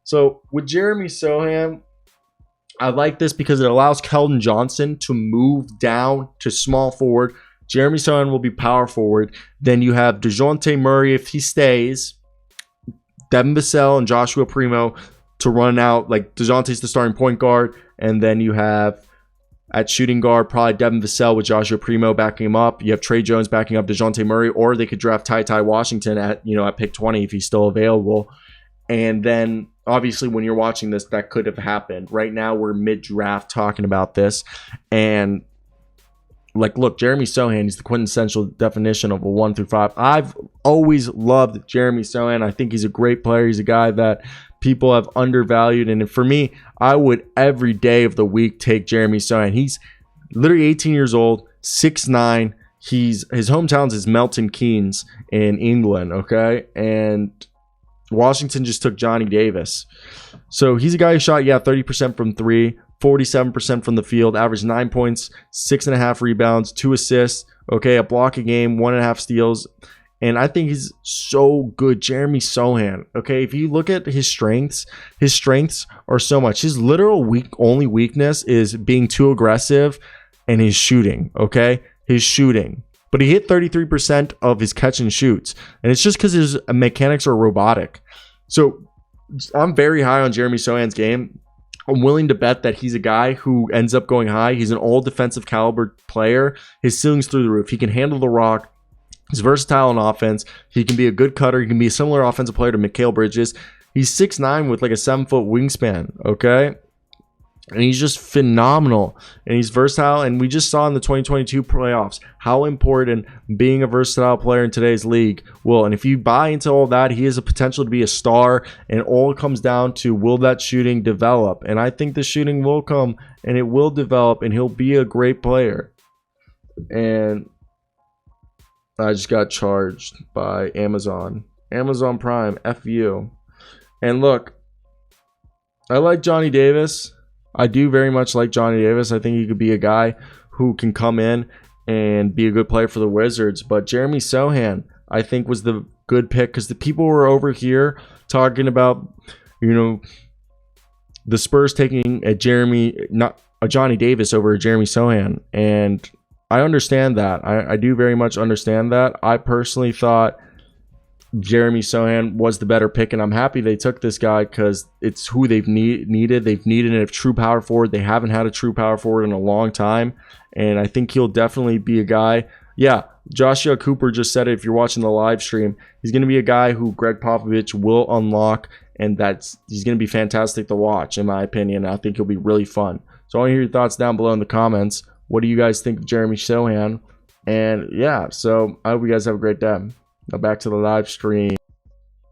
So with Jeremy Sohan, I like this because it allows Keldon Johnson to move down to small forward. Jeremy Sohan will be power forward. Then you have DeJounte Murray if he stays, Devin Vassell and Joshua Primo to run out. Like DeJounte's the starting point guard, and then you have at shooting guard probably Devin Vassell with Joshua Primo backing him up. You have Trey Jones backing up DeJounte Murray, or they could draft Ty Washington at pick 20 if he's still available. And then obviously when you're watching this, that could have happened. Right now we're mid-draft talking about this, and look, Jeremy Sohan is the quintessential definition of a 1 through 5. I've always loved Jeremy Sohan. I think he's a great player. He's a guy that people have undervalued. And for me, I would every day of the week take Jeremy Sohan. He's literally 18 years old, 6'9". His hometown is Milton Keynes in England, okay? And Washington just took Johnny Davis. So he's a guy who shot, 30% from 3, 47% from the field, averaged 9 points, 6.5 rebounds, 2 assists, okay, a block a game, 1.5 steals. And I think he's so good. Jeremy Sohan, okay, if you look at his strengths are so much. His literal only weakness is being too aggressive and his shooting, okay? His shooting. But he hit 33% of his catch and shoots. And it's just because his mechanics are robotic. So I'm very high on Jeremy Sohan's game. I'm willing to bet that he's a guy who ends up going high. He's an all defensive caliber player. His ceiling's through the roof. He can handle the rock. He's versatile on offense. He can be a good cutter. He can be a similar offensive player to Mikal Bridges. He's 6'9" with like a 7-foot wingspan, okay? And he's just phenomenal. And he's versatile. And we just saw in the 2022 playoffs how important being a versatile player in today's league will. And if you buy into all that, he has a potential to be a star. And all it comes down to, will that shooting develop? And I think the shooting will come and it will develop. And he'll be a great player. And I just got charged by Amazon Prime, F you. And look, I like Johnny Davis. I do very much like Johnny Davis. I think he could be a guy who can come in and be a good player for the Wizards. But Jeremy Sohan, I think, was the good pick because the people were over here talking about, the Spurs taking a Johnny Davis over a Jeremy Sohan. And I understand that. I do very much understand that. I personally thought Jeremy Sohan was the better pick, and I'm happy they took this guy because it's who they've needed. They've needed a true power forward. They haven't had a true power forward in a long time, and I think he'll definitely be a guy. Yeah, Joshua Cooper just said it if you're watching the live stream. He's going to be a guy who Greg Popovich will unlock, and he's going to be fantastic to watch, in my opinion. I think he'll be really fun. So I want to hear your thoughts down below in the comments. What do you guys think of Jeremy Sohan? And yeah, so I hope you guys have a great day. Now back to the live stream.